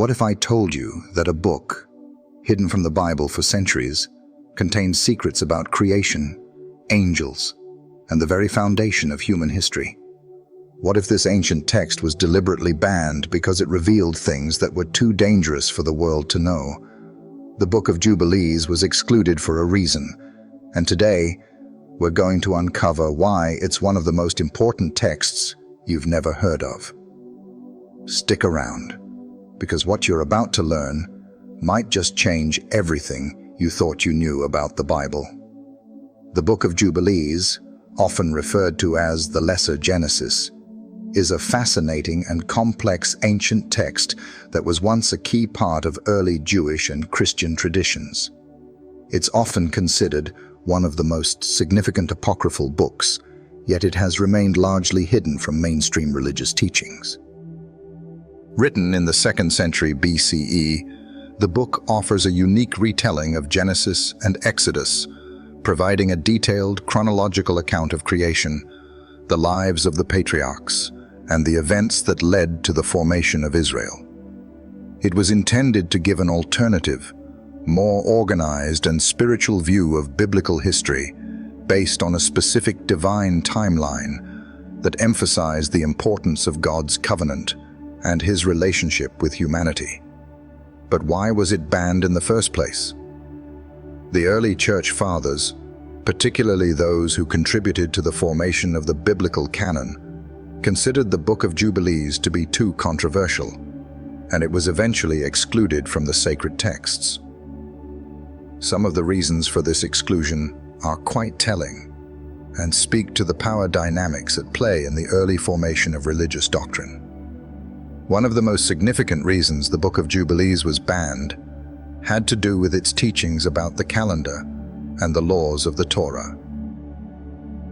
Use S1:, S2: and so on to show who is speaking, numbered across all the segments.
S1: What if I told you that a book, hidden from the Bible for centuries, contains secrets about creation, angels, and the very foundation of human history? What if this ancient text was deliberately banned because it revealed things that were too dangerous for the world to know? The Book of Jubilees was excluded for a reason, and today we're going to uncover why it's one of the most important texts you've never heard of. Stick around, because what you're about to learn might just change everything you thought you knew about the Bible. The Book of Jubilees, often referred to as the Lesser Genesis, is a fascinating and complex ancient text that was once a key part of early Jewish and Christian traditions. It's often considered one of the most significant apocryphal books, yet it has remained largely hidden from mainstream religious teachings. Written in the 2nd century BCE, the book offers a unique retelling of Genesis and Exodus, providing a detailed chronological account of creation, the lives of the patriarchs, and the events that led to the formation of Israel. It was intended to give an alternative, more organized and spiritual view of biblical history based on a specific divine timeline that emphasized the importance of God's covenant and his relationship with humanity. But why was it banned in the first place? The early church fathers, particularly those who contributed to the formation of the biblical canon, considered the Book of Jubilees to be too controversial, and it was eventually excluded from the sacred texts. Some of the reasons for this exclusion are quite telling and speak to the power dynamics at play in the early formation of religious doctrine. One of the most significant reasons the Book of Jubilees was banned had to do with its teachings about the calendar and the laws of the Torah.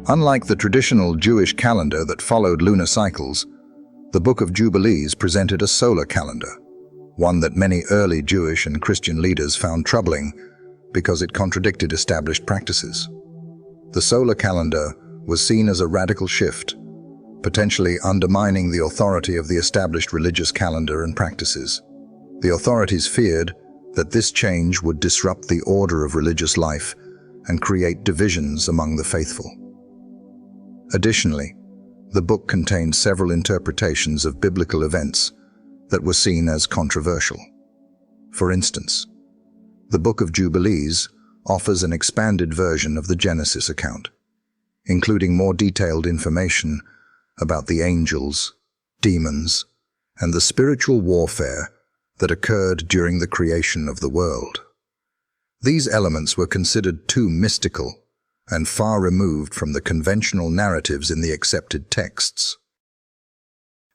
S1: Unlike the traditional Jewish calendar that followed lunar cycles, the Book of Jubilees presented a solar calendar, one that many early Jewish and Christian leaders found troubling because it contradicted established practices. The solar calendar was seen as a radical shift, potentially undermining the authority of the established religious calendar and practices. The authorities feared that this change would disrupt the order of religious life and create divisions among the faithful. Additionally, the book contained several interpretations of biblical events that were seen as controversial. For instance, the Book of Jubilees offers an expanded version of the Genesis account, including more detailed information about the angels, demons, and the spiritual warfare that occurred during the creation of the world. These elements were considered too mystical and far removed from the conventional narratives in the accepted texts.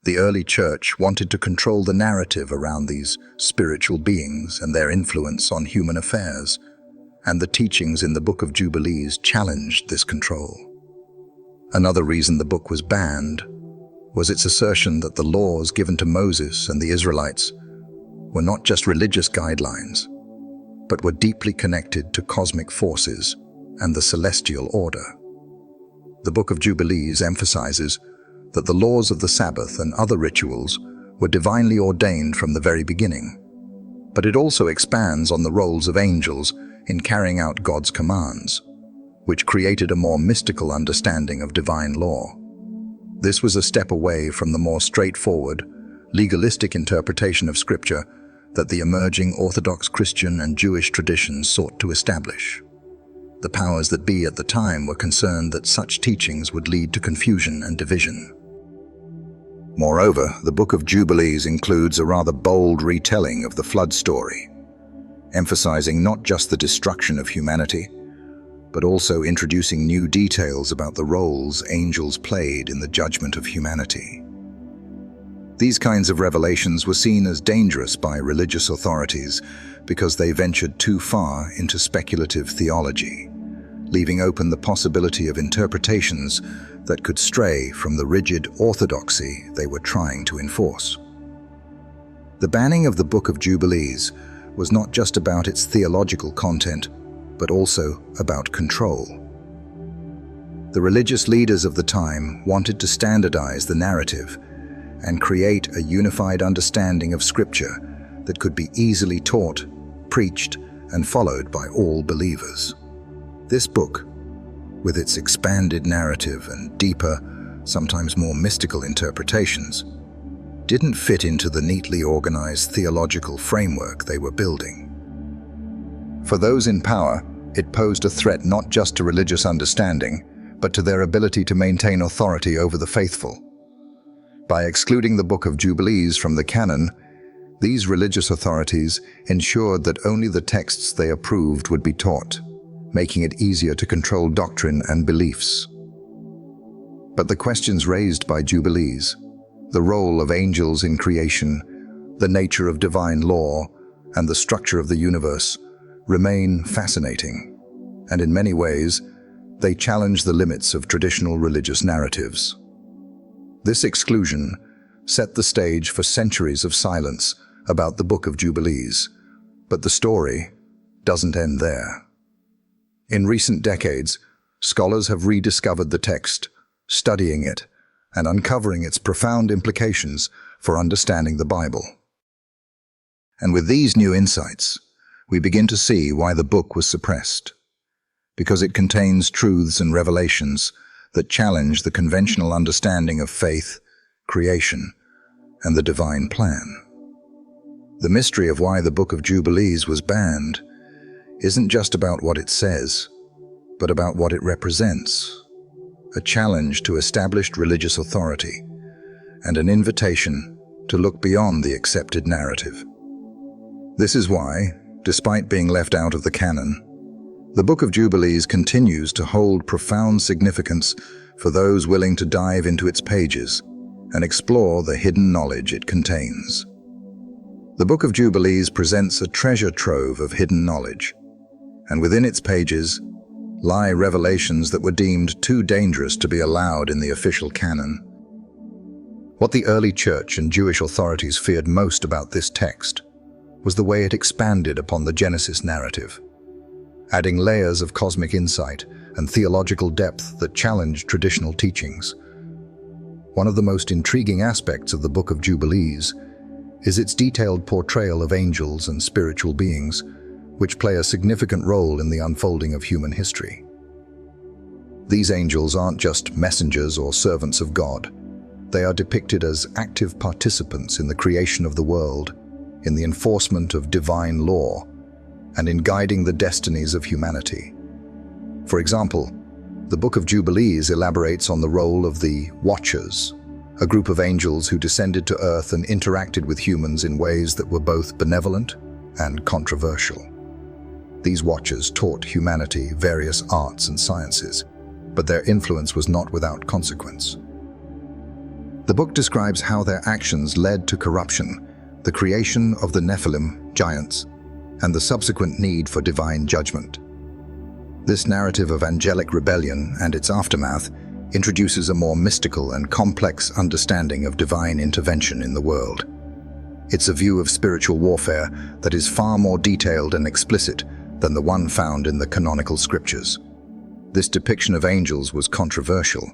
S1: The early church wanted to control the narrative around these spiritual beings and their influence on human affairs, and the teachings in the Book of Jubilees challenged this control. Another reason the book was banned was its assertion that the laws given to Moses and the Israelites were not just religious guidelines, but were deeply connected to cosmic forces and the celestial order. The Book of Jubilees emphasizes that the laws of the Sabbath and other rituals were divinely ordained from the very beginning, but it also expands on the roles of angels in carrying out God's commands, which created a more mystical understanding of divine law. This was a step away from the more straightforward, legalistic interpretation of Scripture that the emerging Orthodox Christian and Jewish traditions sought to establish. The powers that be at the time were concerned that such teachings would lead to confusion and division. Moreover, the Book of Jubilees includes a rather bold retelling of the flood story, emphasizing not just the destruction of humanity, but also introducing new details about the roles angels played in the judgment of humanity. These kinds of revelations were seen as dangerous by religious authorities because they ventured too far into speculative theology, leaving open the possibility of interpretations that could stray from the rigid orthodoxy they were trying to enforce. The banning of the Book of Jubilees was not just about its theological content, but also about control. The religious leaders of the time wanted to standardize the narrative and create a unified understanding of Scripture that could be easily taught, preached, and followed by all believers. This book, with its expanded narrative and deeper, sometimes more mystical interpretations, didn't fit into the neatly organized theological framework they were building. For those in power, it posed a threat not just to religious understanding, but to their ability to maintain authority over the faithful. By excluding the Book of Jubilees from the canon, these religious authorities ensured that only the texts they approved would be taught, making it easier to control doctrine and beliefs. But the questions raised by Jubilees, the role of angels in creation, the nature of divine law, and the structure of the universe, remain fascinating, and in many ways, they challenge the limits of traditional religious narratives. This exclusion set the stage for centuries of silence about the Book of Jubilees, but the story doesn't end there. In recent decades, scholars have rediscovered the text, studying it, and uncovering its profound implications for understanding the Bible. And with these new insights, we begin to see why the book was suppressed, because it contains truths and revelations that challenge the conventional understanding of faith, creation, and the divine plan. The mystery of why the Book of Jubilees was banned isn't just about what it says, but about what it represents, a challenge to established religious authority, and an invitation to look beyond the accepted narrative. This is why, despite being left out of the canon, the Book of Jubilees continues to hold profound significance for those willing to dive into its pages and explore the hidden knowledge it contains. The Book of Jubilees presents a treasure trove of hidden knowledge, and within its pages lie revelations that were deemed too dangerous to be allowed in the official canon. What the early church and Jewish authorities feared most about this text was the way it expanded upon the Genesis narrative, adding layers of cosmic insight and theological depth that challenged traditional teachings. One of the most intriguing aspects of the Book of Jubilees is its detailed portrayal of angels and spiritual beings, which play a significant role in the unfolding of human history. These angels aren't just messengers or servants of God. They are depicted as active participants in the creation of the world, in the enforcement of divine law, and in guiding the destinies of humanity. For example, the Book of Jubilees elaborates on the role of the Watchers, a group of angels who descended to Earth and interacted with humans in ways that were both benevolent and controversial. These Watchers taught humanity various arts and sciences, but their influence was not without consequence. The book describes how their actions led to corruption, the creation of the Nephilim, giants, and the subsequent need for divine judgment. This narrative of angelic rebellion and its aftermath introduces a more mystical and complex understanding of divine intervention in the world. It's a view of spiritual warfare that is far more detailed and explicit than the one found in the canonical scriptures. This depiction of angels was controversial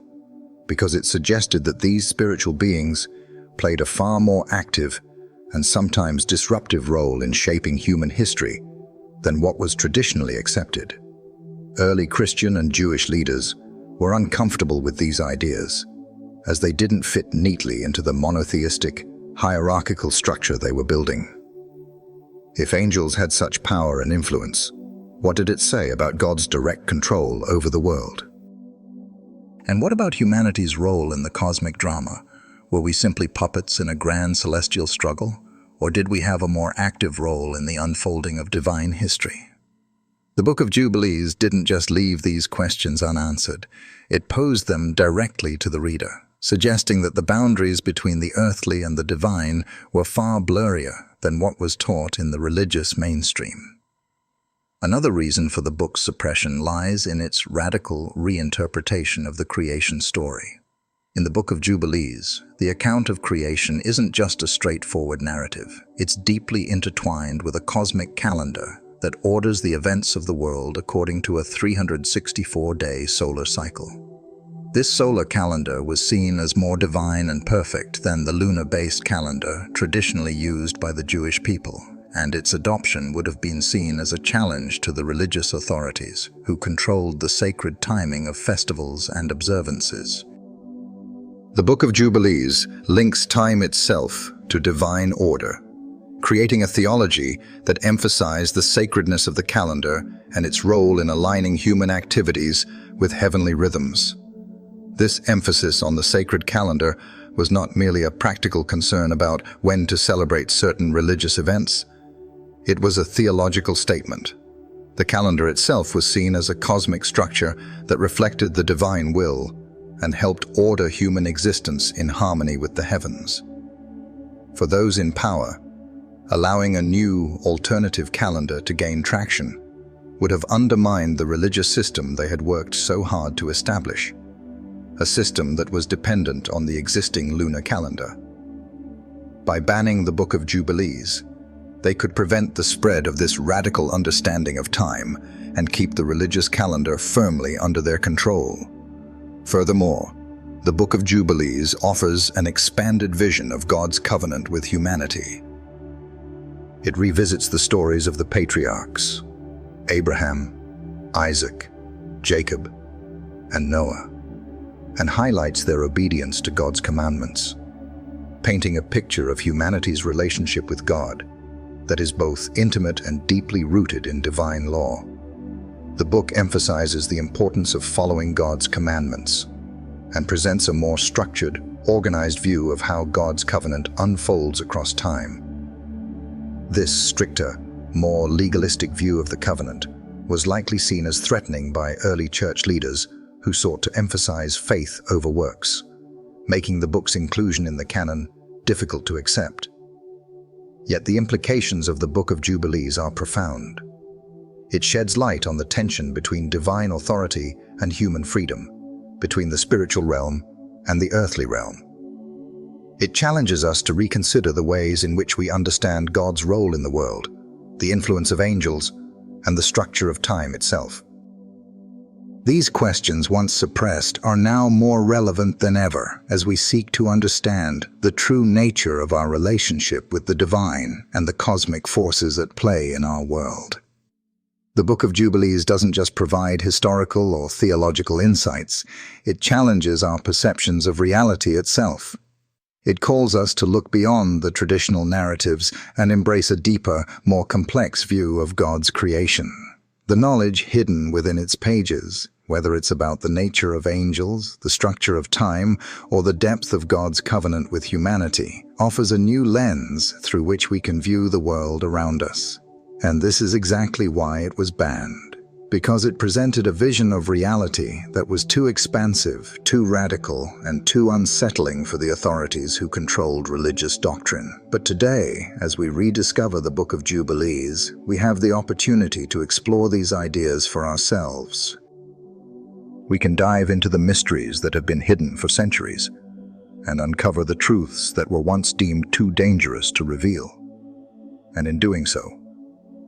S1: because it suggested that these spiritual beings played a far more active and sometimes disruptive role in shaping human history than what was traditionally accepted. Early Christian and Jewish leaders were uncomfortable with these ideas, as they didn't fit neatly into the monotheistic, hierarchical structure they were building. If angels had such power and influence, what did it say about God's direct control over the world? And what about humanity's role in the cosmic drama? Were we simply puppets in a grand celestial struggle, or did we have a more active role in the unfolding of divine history? The Book of Jubilees didn't just leave these questions unanswered. It posed them directly to the reader, suggesting that the boundaries between the earthly and the divine were far blurrier than what was taught in the religious mainstream. Another reason for the book's suppression lies in its radical reinterpretation of the creation story. In the Book of Jubilees, the account of creation isn't just a straightforward narrative. It's deeply intertwined with a cosmic calendar that orders the events of the world according to a 364-day solar cycle. This solar calendar was seen as more divine and perfect than the lunar-based calendar traditionally used by the Jewish people, and its adoption would have been seen as a challenge to the religious authorities who controlled the sacred timing of festivals and observances. The Book of Jubilees links time itself to divine order, creating a theology that emphasized the sacredness of the calendar and its role in aligning human activities with heavenly rhythms. This emphasis on the sacred calendar was not merely a practical concern about when to celebrate certain religious events. It was a theological statement. The calendar itself was seen as a cosmic structure that reflected the divine will and helped order human existence in harmony with the heavens. For those in power, allowing a new, alternative calendar to gain traction would have undermined the religious system they had worked so hard to establish, a system that was dependent on the existing lunar calendar. By banning the Book of Jubilees, they could prevent the spread of this radical understanding of time and keep the religious calendar firmly under their control. Furthermore, the Book of Jubilees offers an expanded vision of God's covenant with humanity. It revisits the stories of the patriarchs, Abraham, Isaac, Jacob, and Noah, and highlights their obedience to God's commandments, painting a picture of humanity's relationship with God that is both intimate and deeply rooted in divine law. The book emphasizes the importance of following God's commandments and presents a more structured, organized view of how God's covenant unfolds across time. This stricter, more legalistic view of the covenant was likely seen as threatening by early church leaders who sought to emphasize faith over works, making the book's inclusion in the canon difficult to accept. Yet the implications of the Book of Jubilees are profound. It sheds light on the tension between divine authority and human freedom, between the spiritual realm and the earthly realm. It challenges us to reconsider the ways in which we understand God's role in the world, the influence of angels, and the structure of time itself. These questions, once suppressed, are now more relevant than ever as we seek to understand the true nature of our relationship with the divine and the cosmic forces at play in our world. The Book of Jubilees doesn't just provide historical or theological insights, it challenges our perceptions of reality itself. It calls us to look beyond the traditional narratives and embrace a deeper, more complex view of God's creation. The knowledge hidden within its pages, whether it's about the nature of angels, the structure of time, or the depth of God's covenant with humanity, offers a new lens through which we can view the world around us. And this is exactly why it was banned, because it presented a vision of reality that was too expansive, too radical, and too unsettling for the authorities who controlled religious doctrine. But today, as we rediscover the Book of Jubilees, we have the opportunity to explore these ideas for ourselves. We can dive into the mysteries that have been hidden for centuries and uncover the truths that were once deemed too dangerous to reveal. And in doing so,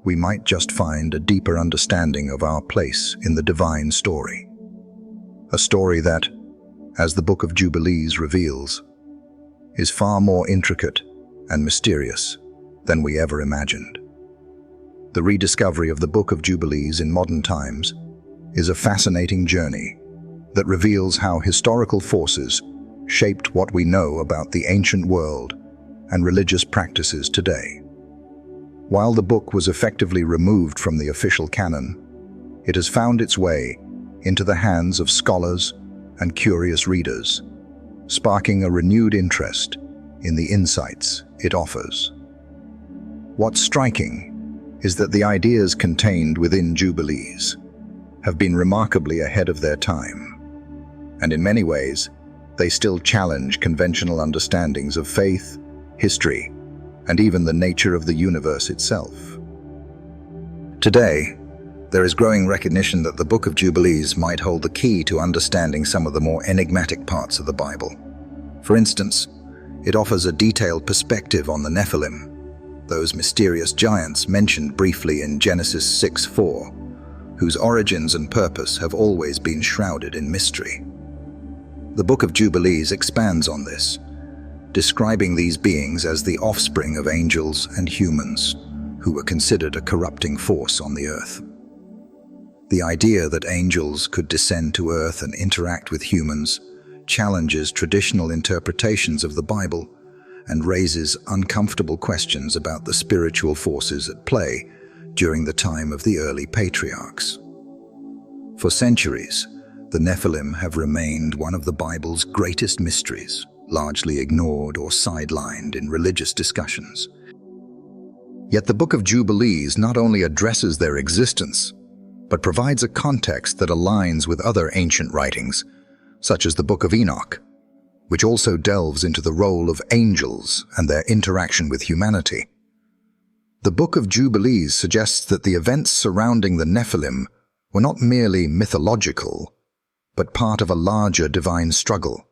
S1: we might just find a deeper understanding of our place in the divine story. A story that, as the Book of Jubilees reveals, is far more intricate and mysterious than we ever imagined. The rediscovery of the Book of Jubilees in modern times is a fascinating journey that reveals how historical forces shaped what we know about the ancient world and religious practices today. While the book was effectively removed from the official canon, it has found its way into the hands of scholars and curious readers, sparking a renewed interest in the insights it offers. What's striking is that the ideas contained within Jubilees have been remarkably ahead of their time, and in many ways, they still challenge conventional understandings of faith, history, and even the nature of the universe itself. Today, there is growing recognition that the Book of Jubilees might hold the key to understanding some of the more enigmatic parts of the Bible. For instance, it offers a detailed perspective on the Nephilim, those mysterious giants mentioned briefly in Genesis 6:4, whose origins and purpose have always been shrouded in mystery. The Book of Jubilees expands on this, describing these beings as the offspring of angels and humans, who were considered a corrupting force on the earth. The idea that angels could descend to earth and interact with humans challenges traditional interpretations of the Bible and raises uncomfortable questions about the spiritual forces at play during the time of the early patriarchs. For centuries, the Nephilim have remained one of the Bible's greatest mysteries, largely ignored or sidelined in religious discussions. Yet the Book of Jubilees not only addresses their existence, but provides a context that aligns with other ancient writings, such as the Book of Enoch, which also delves into the role of angels and their interaction with humanity. The Book of Jubilees suggests that the events surrounding the Nephilim were not merely mythological, but part of a larger divine struggle,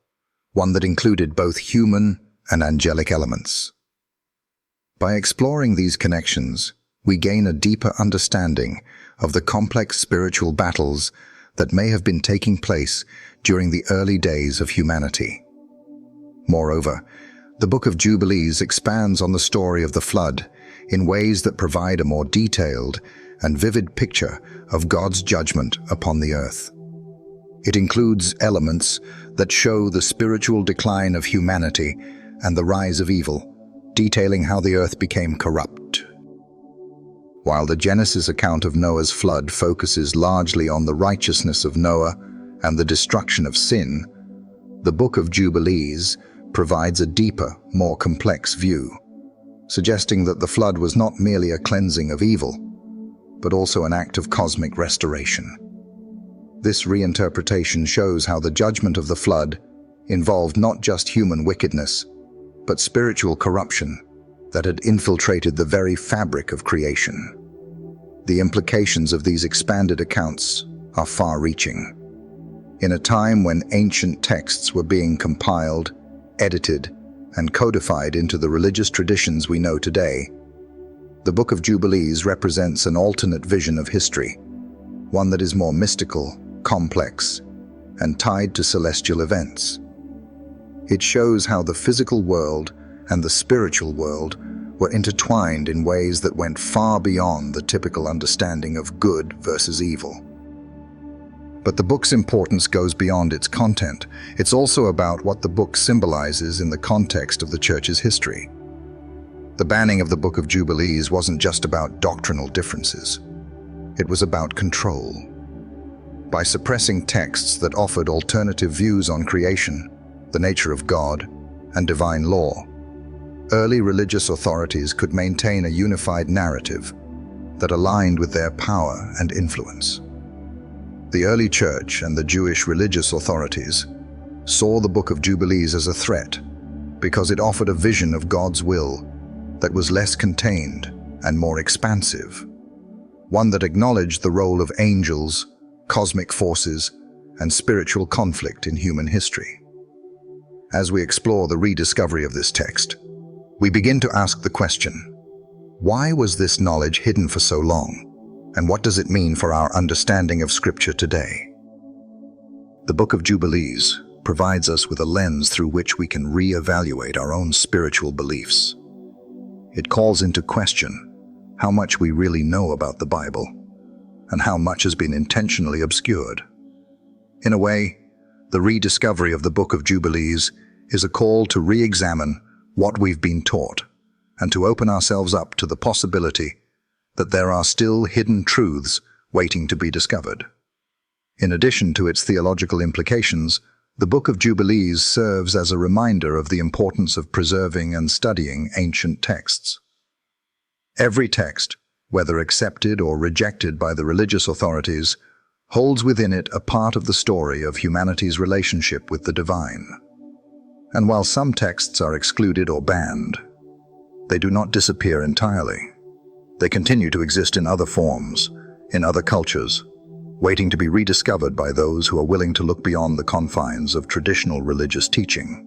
S1: one that included both human and angelic elements. By exploring these connections, we gain a deeper understanding of the complex spiritual battles that may have been taking place during the early days of humanity. Moreover, the Book of Jubilees expands on the story of the flood in ways that provide a more detailed and vivid picture of God's judgment upon the earth. It includes elements that show the spiritual decline of humanity and the rise of evil, detailing how the earth became corrupt. While the Genesis account of Noah's flood focuses largely on the righteousness of Noah and the destruction of sin, the Book of Jubilees provides a deeper, more complex view, suggesting that the flood was not merely a cleansing of evil, but also an act of cosmic restoration. This reinterpretation shows how the judgment of the flood involved not just human wickedness, but spiritual corruption that had infiltrated the very fabric of creation. The implications of these expanded accounts are far-reaching. In a time when ancient texts were being compiled, edited, and codified into the religious traditions we know today, the Book of Jubilees represents an alternate vision of history, one that is more mystical, complex, and tied to celestial events. It shows how the physical world and the spiritual world were intertwined in ways that went far beyond the typical understanding of good versus evil. But the book's importance goes beyond its content. It's also about what the book symbolizes in the context of the church's history. The banning of the Book of Jubilees wasn't just about doctrinal differences. It was about control. By suppressing texts that offered alternative views on creation, the nature of God, and divine law, early religious authorities could maintain a unified narrative that aligned with their power and influence. The early church and the Jewish religious authorities saw the Book of Jubilees as a threat because it offered a vision of God's will that was less contained and more expansive, one that acknowledged the role of angels, cosmic forces, and spiritual conflict in human history. As we explore the rediscovery of this text, we begin to ask the question, why was this knowledge hidden for so long? And what does it mean for our understanding of Scripture today? The Book of Jubilees provides us with a lens through which we can re-evaluate our own spiritual beliefs. It calls into question how much we really know about the Bible and how much has been intentionally obscured. In a way, the rediscovery of the Book of Jubilees is a call to re-examine what we've been taught and to open ourselves up to the possibility that there are still hidden truths waiting to be discovered. In addition to its theological implications, the Book of Jubilees serves as a reminder of the importance of preserving and studying ancient texts. Every text, whether accepted or rejected by the religious authorities, holds within it a part of the story of humanity's relationship with the divine. And while some texts are excluded or banned, they do not disappear entirely. They continue to exist in other forms, in other cultures, waiting to be rediscovered by those who are willing to look beyond the confines of traditional religious teaching.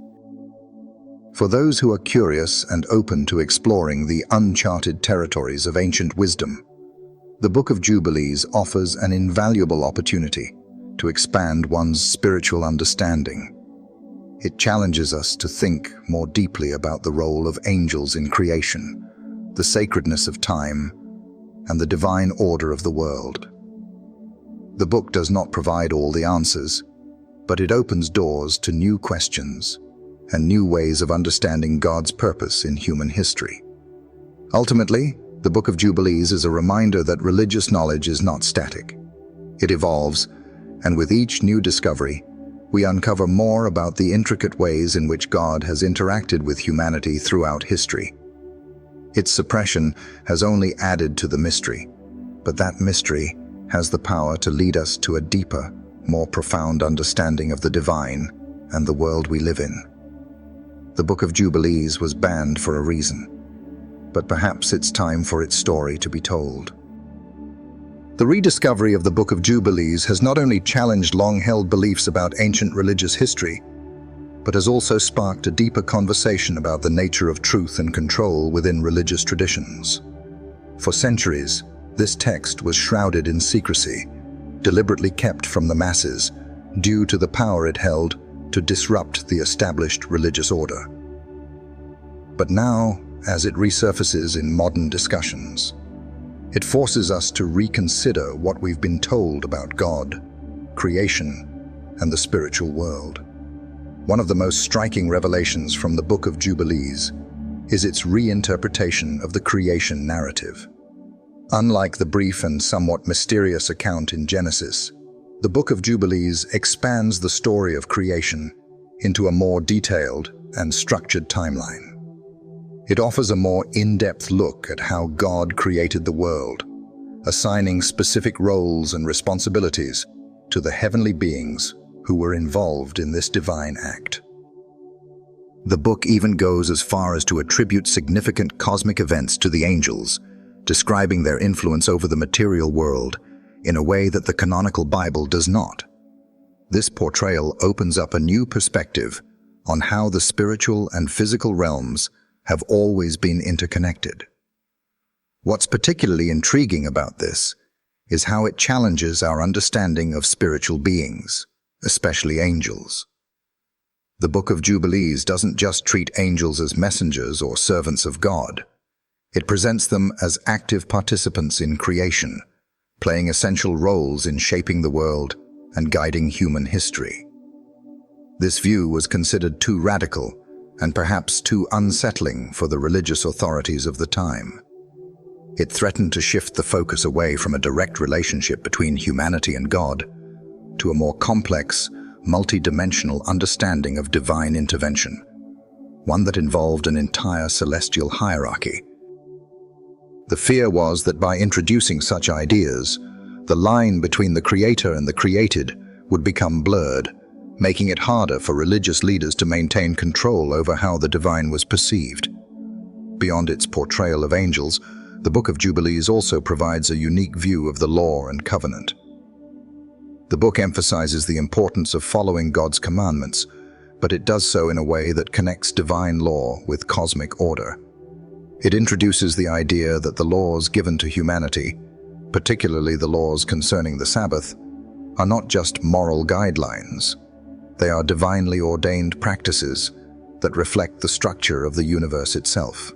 S1: For those who are curious and open to exploring the uncharted territories of ancient wisdom, the Book of Jubilees offers an invaluable opportunity to expand one's spiritual understanding. It challenges us to think more deeply about the role of angels in creation, the sacredness of time, and the divine order of the world. The book does not provide all the answers, but it opens doors to new questions and new ways of understanding God's purpose in human history. Ultimately, the Book of Jubilees is a reminder that religious knowledge is not static. It evolves, and with each new discovery, we uncover more about the intricate ways in which God has interacted with humanity throughout history. Its suppression has only added to the mystery, but that mystery has the power to lead us to a deeper, more profound understanding of the divine and the world we live in. The Book of Jubilees was banned for a reason, but perhaps it's time for its story to be told. The rediscovery of the Book of Jubilees has not only challenged long-held beliefs about ancient religious history, but has also sparked a deeper conversation about the nature of truth and control within religious traditions. For centuries, this text was shrouded in secrecy, deliberately kept from the masses, due to the power it held to disrupt the established religious order. But now, as it resurfaces in modern discussions, it forces us to reconsider what we've been told about God, creation, and the spiritual world. One of the most striking revelations from the Book of Jubilees is its reinterpretation of the creation narrative. Unlike the brief and somewhat mysterious account in Genesis, the Book of Jubilees expands the story of creation into a more detailed and structured timeline. It offers a more in-depth look at how God created the world, assigning specific roles and responsibilities to the heavenly beings who were involved in this divine act. The book even goes as far as to attribute significant cosmic events to the angels, describing their influence over the material world in a way that the canonical Bible does not. This portrayal opens up a new perspective on how the spiritual and physical realms have always been interconnected. What's particularly intriguing about this is how it challenges our understanding of spiritual beings, especially angels. The Book of Jubilees doesn't just treat angels as messengers or servants of God. It presents them as active participants in creation, playing essential roles in shaping the world and guiding human history. This view was considered too radical and perhaps too unsettling for the religious authorities of the time. It threatened to shift the focus away from a direct relationship between humanity and God to a more complex, multi-dimensional understanding of divine intervention, one that involved an entire celestial hierarchy. The fear was that by introducing such ideas, the line between the creator and the created would become blurred, making it harder for religious leaders to maintain control over how the divine was perceived. Beyond its portrayal of angels, the Book of Jubilees also provides a unique view of the law and covenant. The book emphasizes the importance of following God's commandments, but it does so in a way that connects divine law with cosmic order. It introduces the idea that the laws given to humanity, particularly the laws concerning the Sabbath, are not just moral guidelines. They are divinely ordained practices that reflect the structure of the universe itself.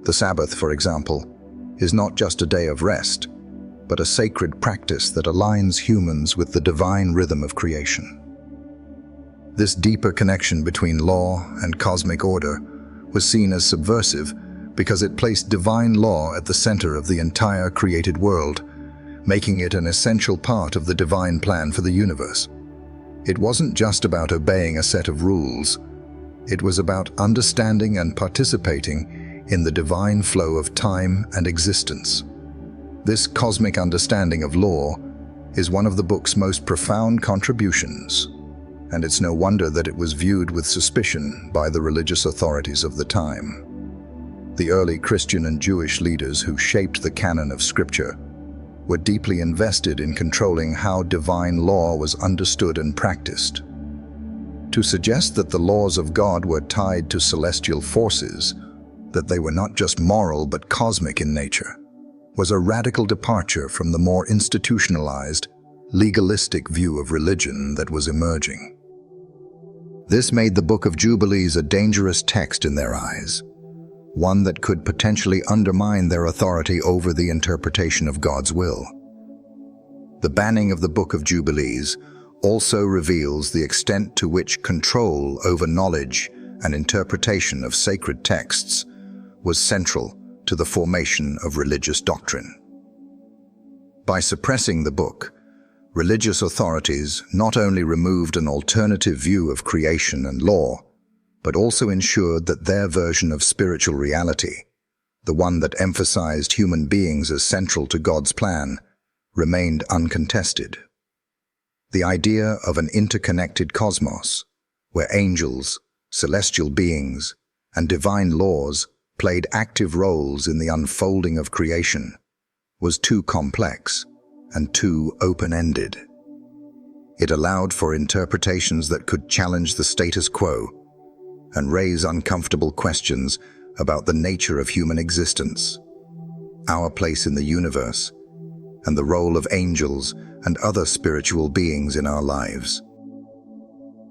S1: The Sabbath, for example, is not just a day of rest, but a sacred practice that aligns humans with the divine rhythm of creation. This deeper connection between law and cosmic order was seen as subversive because it placed divine law at the center of the entire created world, making it an essential part of the divine plan for the universe. It wasn't just about obeying a set of rules. It was about understanding and participating in the divine flow of time and existence. This cosmic understanding of law is one of the book's most profound contributions, and it's no wonder that it was viewed with suspicion by the religious authorities of the time. The early Christian and Jewish leaders who shaped the canon of Scripture were deeply invested in controlling how divine law was understood and practiced. To suggest that the laws of God were tied to celestial forces, that they were not just moral but cosmic in nature, was a radical departure from the more institutionalized, legalistic view of religion that was emerging. This made the Book of Jubilees a dangerous text in their eyes, one that could potentially undermine their authority over the interpretation of God's will. The banning of the Book of Jubilees also reveals the extent to which control over knowledge and interpretation of sacred texts was central to the formation of religious doctrine. By suppressing the book, religious authorities not only removed an alternative view of creation and law, but also ensured that their version of spiritual reality, the one that emphasized human beings as central to God's plan, remained uncontested. The idea of an interconnected cosmos, where angels, celestial beings, and divine laws played active roles in the unfolding of creation, was too complex and too open-ended. It allowed for interpretations that could challenge the status quo and raise uncomfortable questions about the nature of human existence, our place in the universe, and the role of angels and other spiritual beings in our lives.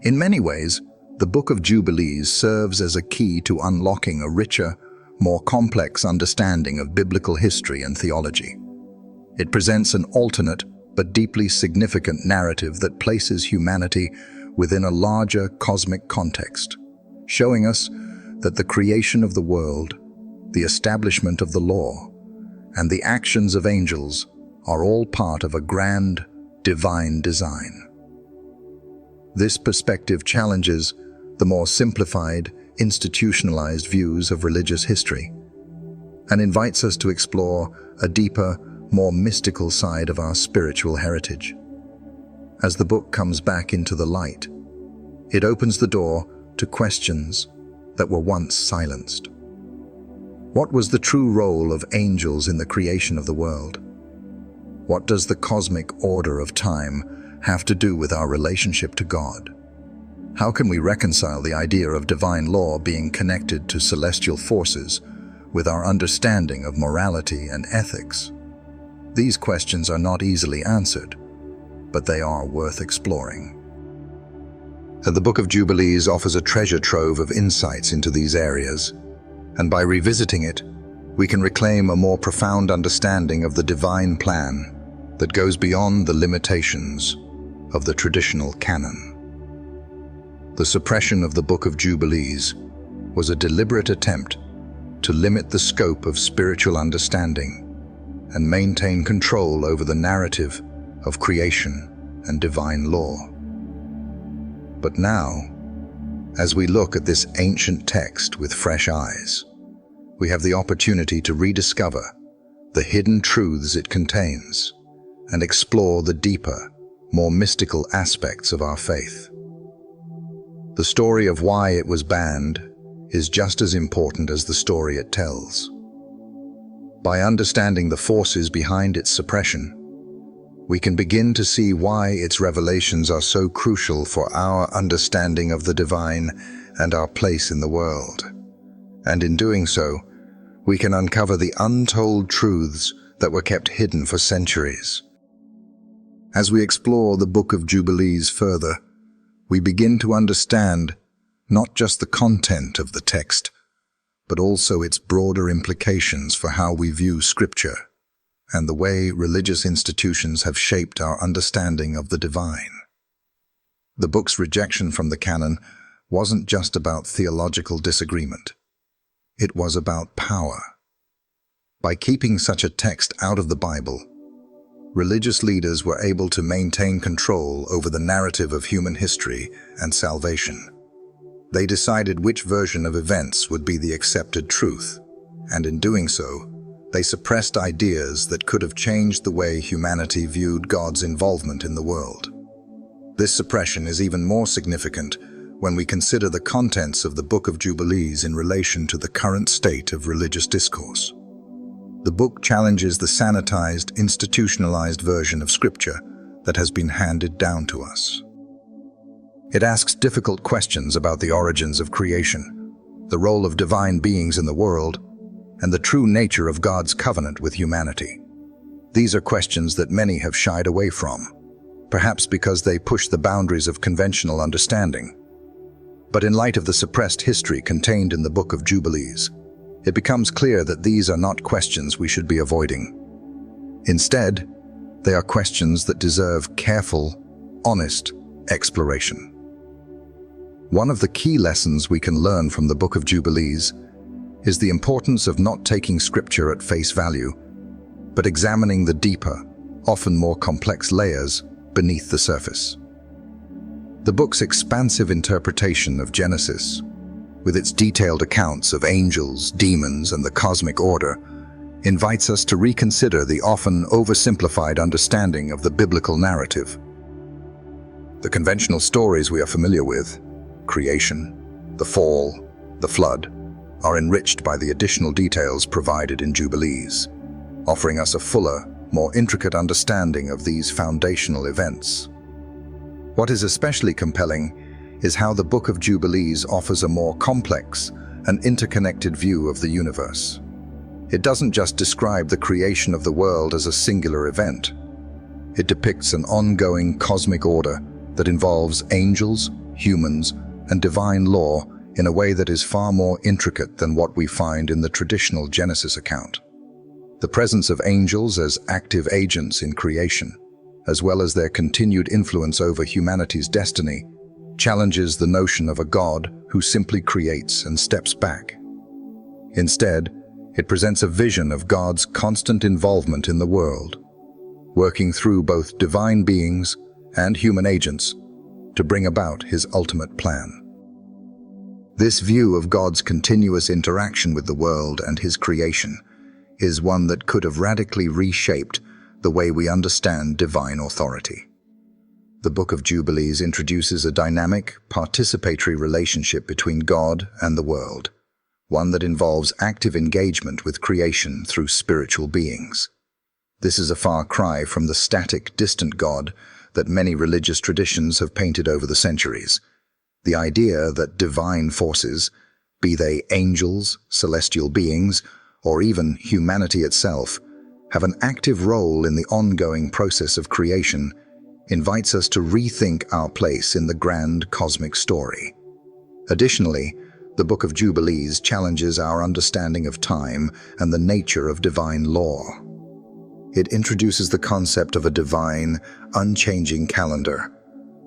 S1: In many ways, the Book of Jubilees serves as a key to unlocking a richer, more complex understanding of biblical history and theology. It presents an alternate but deeply significant narrative that places humanity within a larger cosmic context, showing us that the creation of the world, the establishment of the law, and the actions of angels are all part of a grand, divine design. This perspective challenges the more simplified, institutionalized views of religious history and invites us to explore a deeper, more mystical side of our spiritual heritage. As the book comes back into the light, it opens the door to questions that were once silenced. What was the true role of angels in the creation of the world? What does the cosmic order of time have to do with our relationship to God? How can we reconcile the idea of divine law being connected to celestial forces with our understanding of morality and ethics? These questions are not easily answered, but they are worth exploring. The Book of Jubilees offers a treasure trove of insights into these areas, and by revisiting it, we can reclaim a more profound understanding of the divine plan that goes beyond the limitations of the traditional canon. The suppression of the Book of Jubilees was a deliberate attempt to limit the scope of spiritual understanding and maintain control over the narrative of creation and divine law. But now, as we look at this ancient text with fresh eyes, we have the opportunity to rediscover the hidden truths it contains and explore the deeper, more mystical aspects of our faith. The story of why it was banned is just as important as the story it tells. By understanding the forces behind its suppression, we can begin to see why its revelations are so crucial for our understanding of the divine and our place in the world. And in doing so, we can uncover the untold truths that were kept hidden for centuries. As we explore the Book of Jubilees further, we begin to understand not just the content of the text, but also its broader implications for how we view Scripture and the way religious institutions have shaped our understanding of the divine. The book's rejection from the canon wasn't just about theological disagreement. It was about power. By keeping such a text out of the Bible, religious leaders were able to maintain control over the narrative of human history and salvation. They decided which version of events would be the accepted truth, and in doing so, they suppressed ideas that could have changed the way humanity viewed God's involvement in the world. This suppression is even more significant when we consider the contents of the Book of Jubilees in relation to the current state of religious discourse. The book challenges the sanitized, institutionalized version of Scripture that has been handed down to us. It asks difficult questions about the origins of creation, the role of divine beings in the world, and the true nature of God's covenant with humanity. These are questions that many have shied away from, perhaps because they push the boundaries of conventional understanding. But in light of the suppressed history contained in the Book of Jubilees, it becomes clear that these are not questions we should be avoiding. Instead, they are questions that deserve careful, honest exploration. One of the key lessons we can learn from the Book of Jubilees is the importance of not taking Scripture at face value, but examining the deeper, often more complex layers beneath the surface. The book's expansive interpretation of Genesis, with its detailed accounts of angels, demons, and the cosmic order, invites us to reconsider the often oversimplified understanding of the biblical narrative. The conventional stories we are familiar with, creation, the fall, the flood, are enriched by the additional details provided in Jubilees, offering us a fuller, more intricate understanding of these foundational events. What is especially compelling is how the Book of Jubilees offers a more complex and interconnected view of the universe. It doesn't just describe the creation of the world as a singular event. It depicts an ongoing cosmic order that involves angels, humans, and divine law in a way that is far more intricate than what we find in the traditional Genesis account. The presence of angels as active agents in creation, as well as their continued influence over humanity's destiny, challenges the notion of a God who simply creates and steps back. Instead, it presents a vision of God's constant involvement in the world, working through both divine beings and human agents to bring about his ultimate plan. This view of God's continuous interaction with the world and his creation is one that could have radically reshaped the way we understand divine authority. The Book of Jubilees introduces a dynamic, participatory relationship between God and the world, one that involves active engagement with creation through spiritual beings. This is a far cry from the static, distant God that many religious traditions have painted over the centuries. The idea that divine forces, be they angels, celestial beings, or even humanity itself, have an active role in the ongoing process of creation, invites us to rethink our place in the grand cosmic story. Additionally, the Book of Jubilees challenges our understanding of time and the nature of divine law. It introduces the concept of a divine, unchanging calendar,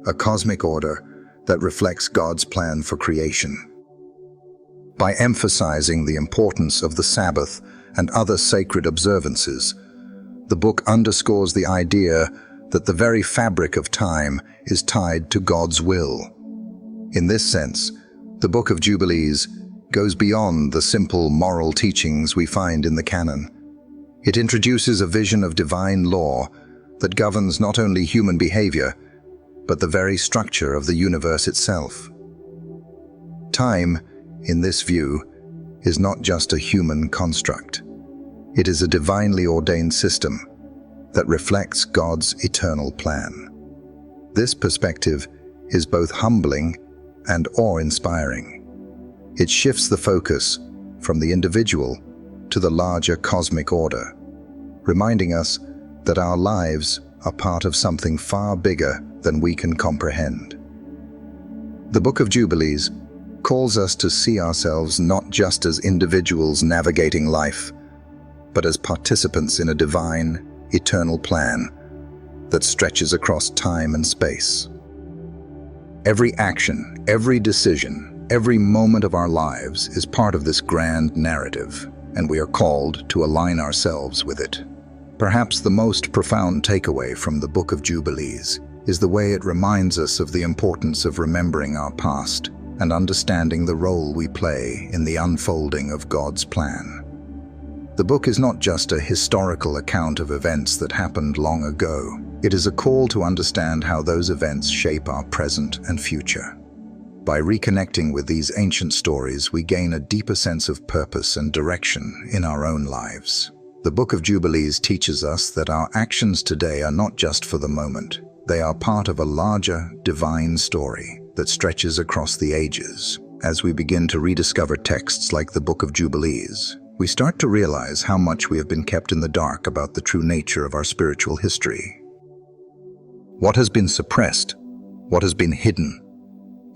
S1: a cosmic order that reflects God's plan for creation. By emphasizing the importance of the Sabbath and other sacred observances, the book underscores the idea that the very fabric of time is tied to God's will. In this sense, the Book of Jubilees goes beyond the simple moral teachings we find in the canon. It introduces a vision of divine law that governs not only human behavior, but the very structure of the universe itself. Time, in this view, is not just a human construct. It is a divinely ordained system that reflects God's eternal plan. This perspective is both humbling and awe-inspiring. It shifts the focus from the individual to the larger cosmic order, reminding us that our lives are part of something far bigger than we can comprehend. The Book of Jubilees calls us to see ourselves not just as individuals navigating life, but as participants in a divine, eternal plan that stretches across time and space. Every action, every decision, every moment of our lives is part of this grand narrative, and we are called to align ourselves with it. Perhaps the most profound takeaway from the Book of Jubilees is the way it reminds us of the importance of remembering our past and understanding the role we play in the unfolding of God's plan. The book is not just a historical account of events that happened long ago. It is a call to understand how those events shape our present and future. By reconnecting with these ancient stories, we gain a deeper sense of purpose and direction in our own lives. The Book of Jubilees teaches us that our actions today are not just for the moment. They are part of a larger, divine story that stretches across the ages. As we begin to rediscover texts like the Book of Jubilees, we start to realize how much we have been kept in the dark about the true nature of our spiritual history. What has been suppressed? What has been hidden?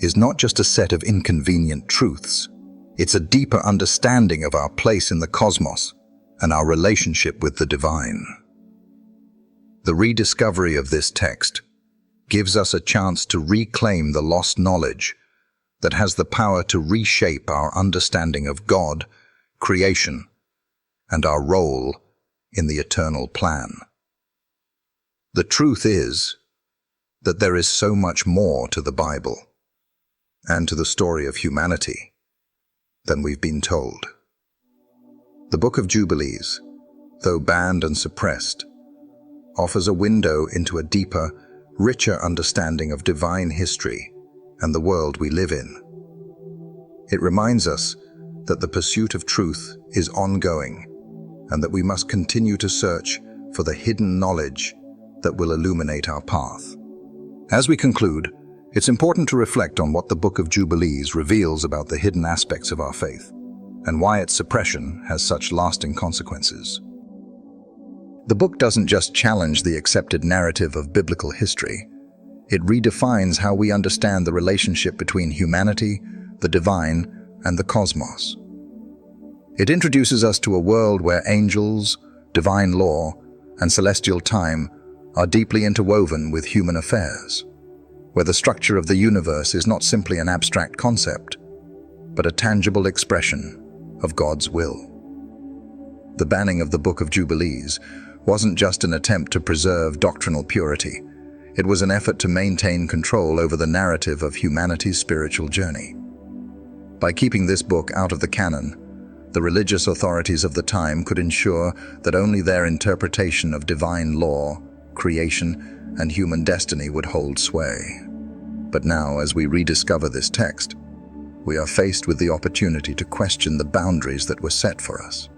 S1: is not just a set of inconvenient truths. It's a deeper understanding of our place in the cosmos and our relationship with the divine. The rediscovery of this text gives us a chance to reclaim the lost knowledge that has the power to reshape our understanding of God, creation, and our role in the eternal plan. The truth is that there is so much more to the Bible and to the story of humanity than we've been told. The Book of Jubilees, though banned and suppressed, offers a window into a deeper, richer understanding of divine history and the world we live in. It reminds us that the pursuit of truth is ongoing and that we must continue to search for the hidden knowledge that will illuminate our path. As we conclude, it's important to reflect on what the Book of Jubilees reveals about the hidden aspects of our faith and why its suppression has such lasting consequences. The book doesn't just challenge the accepted narrative of biblical history. It redefines how we understand the relationship between humanity, the divine, and the cosmos. It introduces us to a world where angels, divine law, and celestial time are deeply interwoven with human affairs, where the structure of the universe is not simply an abstract concept, but a tangible expression of God's will. The banning of the Book of Jubilees wasn't just an attempt to preserve doctrinal purity. It was an effort to maintain control over the narrative of humanity's spiritual journey. By keeping this book out of the canon, the religious authorities of the time could ensure that only their interpretation of divine law, creation, and human destiny would hold sway. But now, as we rediscover this text, we are faced with the opportunity to question the boundaries that were set for us.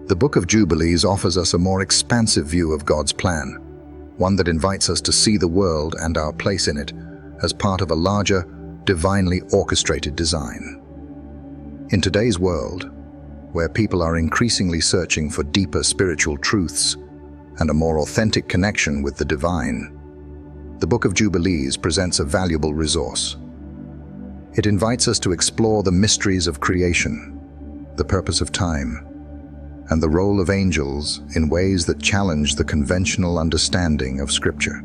S1: The Book of Jubilees offers us a more expansive view of God's plan, one that invites us to see the world and our place in it as part of a larger, divinely orchestrated design. In today's world, where people are increasingly searching for deeper spiritual truths and a more authentic connection with the divine, the Book of Jubilees presents a valuable resource. It invites us to explore the mysteries of creation, the purpose of time, and the role of angels in ways that challenge the conventional understanding of Scripture.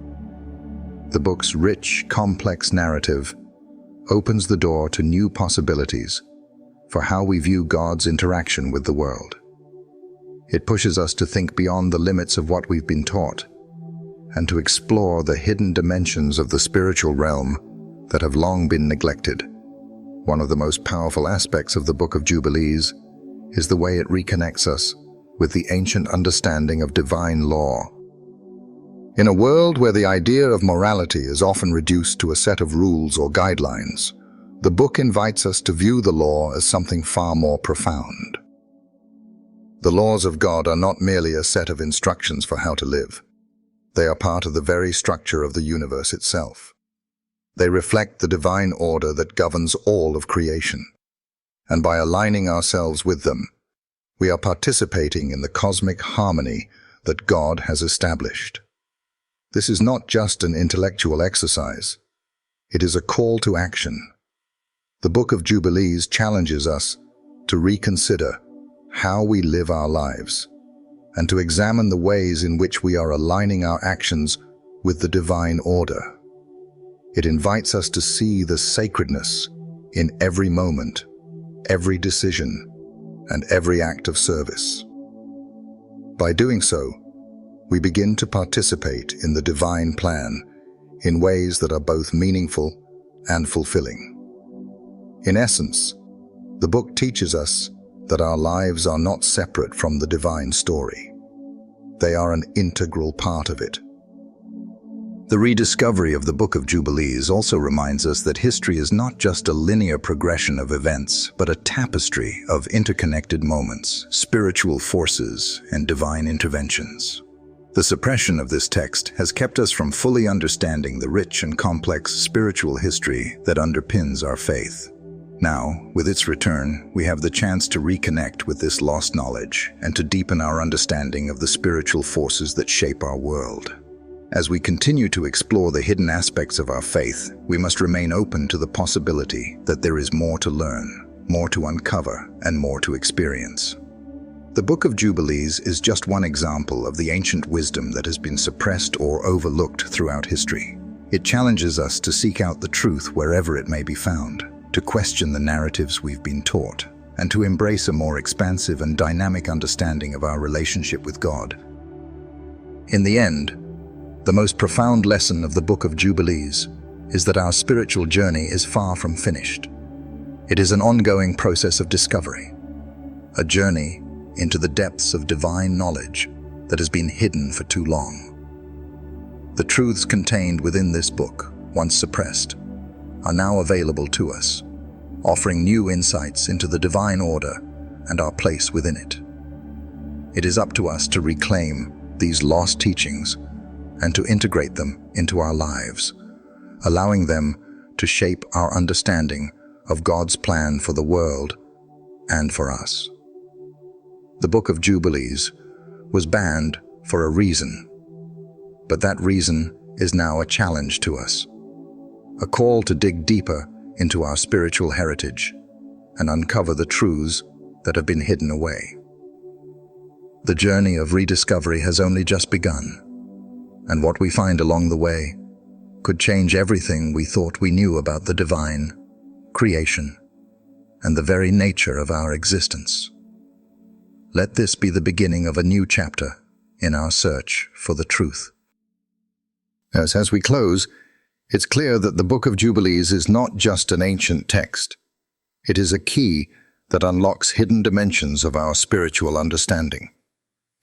S1: The book's rich, complex narrative opens the door to new possibilities for how we view God's interaction with the world. It pushes us to think beyond the limits of what we've been taught and to explore the hidden dimensions of the spiritual realm that have long been neglected. One of the most powerful aspects of the Book of Jubilees is the way it reconnects us with the ancient understanding of divine law. In a world where the idea of morality is often reduced to a set of rules or guidelines, the book invites us to view the law as something far more profound. The laws of God are not merely a set of instructions for how to live. They are part of the very structure of the universe itself. They reflect the divine order that governs all of creation. And by aligning ourselves with them, we are participating in the cosmic harmony that God has established. This is not just an intellectual exercise. It is a call to action. The Book of Jubilees challenges us to reconsider how we live our lives and to examine the ways in which we are aligning our actions with the divine order. It invites us to see the sacredness in every moment, every decision, and every act of service. By doing so, we begin to participate in the divine plan in ways that are both meaningful and fulfilling. In essence, the book teaches us that our lives are not separate from the divine story. They are an integral part of it. The rediscovery of the Book of Jubilees also reminds us that history is not just a linear progression of events, but a tapestry of interconnected moments, spiritual forces, and divine interventions. The suppression of this text has kept us from fully understanding the rich and complex spiritual history that underpins our faith. Now, with its return, we have the chance to reconnect with this lost knowledge and to deepen our understanding of the spiritual forces that shape our world. As we continue to explore the hidden aspects of our faith, we must remain open to the possibility that there is more to learn, more to uncover, and more to experience. The Book of Jubilees is just one example of the ancient wisdom that has been suppressed or overlooked throughout history. It challenges us to seek out the truth wherever it may be found, to question the narratives we've been taught, and to embrace a more expansive and dynamic understanding of our relationship with God. In the end, the most profound lesson of the Book of Jubilees is that our spiritual journey is far from finished. It is an ongoing process of discovery, a journey into the depths of divine knowledge that has been hidden for too long. The truths contained within this book, once suppressed, are now available to us, offering new insights into the divine order and our place within it. It is up to us to reclaim these lost teachings and to integrate them into our lives, allowing them to shape our understanding of God's plan for the world and for us. The Book of Jubilees was banned for a reason, but that reason is now a challenge to us, a call to dig deeper into our spiritual heritage and uncover the truths that have been hidden away. The journey of rediscovery has only just begun, and what we find along the way could change everything we thought we knew about the divine, creation, and the very nature of our existence. Let this be the beginning of a new chapter in our search for the truth. As we close, it's clear that the Book of Jubilees is not just an ancient text. It is a key that unlocks hidden dimensions of our spiritual understanding.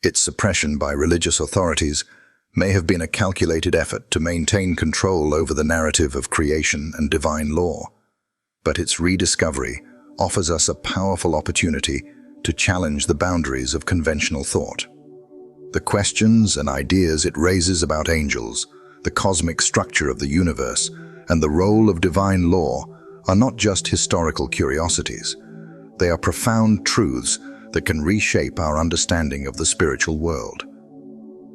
S1: Its suppression by religious authorities may have been a calculated effort to maintain control over the narrative of creation and divine law, but its rediscovery offers us a powerful opportunity to challenge the boundaries of conventional thought. The questions and ideas it raises about angels, the cosmic structure of the universe, and the role of divine law are not just historical curiosities. They are profound truths that can reshape our understanding of the spiritual world.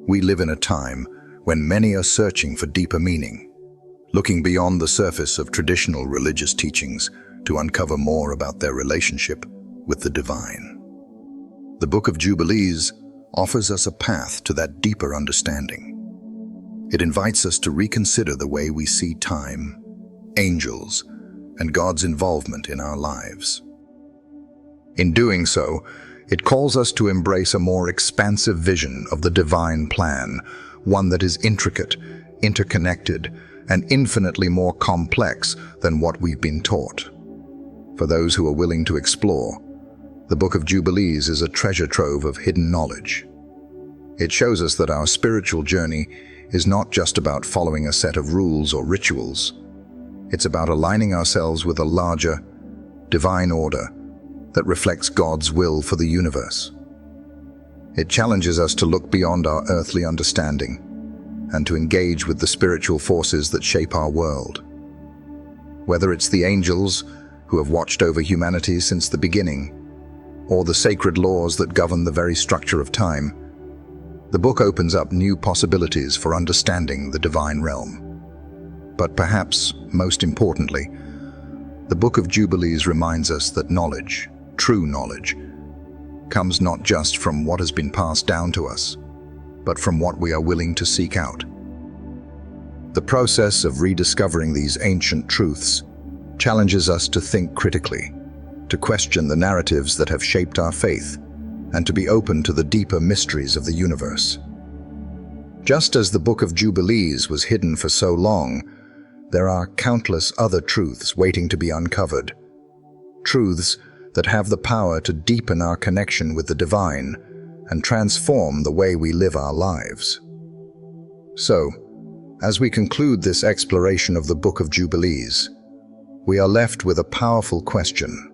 S1: We live in a time when many are searching for deeper meaning, looking beyond the surface of traditional religious teachings to uncover more about their relationship with the divine. The Book of Jubilees offers us a path to that deeper understanding. It invites us to reconsider the way we see time, angels, and God's involvement in our lives. In doing so, it calls us to embrace a more expansive vision of the divine plan, one that is intricate, interconnected, and infinitely more complex than what we've been taught. For those who are willing to explore, the Book of Jubilees is a treasure trove of hidden knowledge. It shows us that our spiritual journey is not just about following a set of rules or rituals. It's about aligning ourselves with a larger, divine order that reflects God's will for the universe. It challenges us to look beyond our earthly understanding and to engage with the spiritual forces that shape our world. Whether it's the angels who have watched over humanity since the beginning, or the sacred laws that govern the very structure of time, the book opens up new possibilities for understanding the divine realm. But perhaps, most importantly, the Book of Jubilees reminds us that knowledge, true knowledge, comes not just from what has been passed down to us, but from what we are willing to seek out. The process of rediscovering these ancient truths challenges us to think critically, to question the narratives that have shaped our faith, and to be open to the deeper mysteries of the universe. Just as the Book of Jubilees was hidden for so long, there are countless other truths waiting to be uncovered. Truths that have the power to deepen our connection with the divine and transform the way we live our lives. So, as we conclude this exploration of the Book of Jubilees, we are left with a powerful question.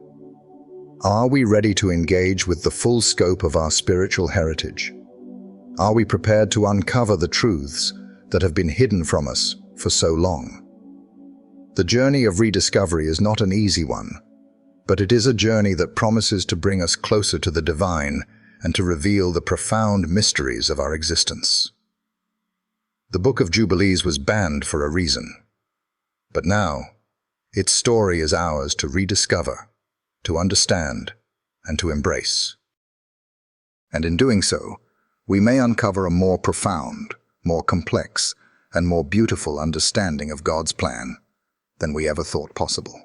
S1: Are we ready to engage with the full scope of our spiritual heritage? Are we prepared to uncover the truths that have been hidden from us for so long? The journey of rediscovery is not an easy one, but it is a journey that promises to bring us closer to the divine and to reveal the profound mysteries of our existence. The Book of Jubilees was banned for a reason. But now, its story is ours to rediscover, to understand, and to embrace. And in doing so, we may uncover a more profound, more complex, and more beautiful understanding of God's plan than we ever thought possible.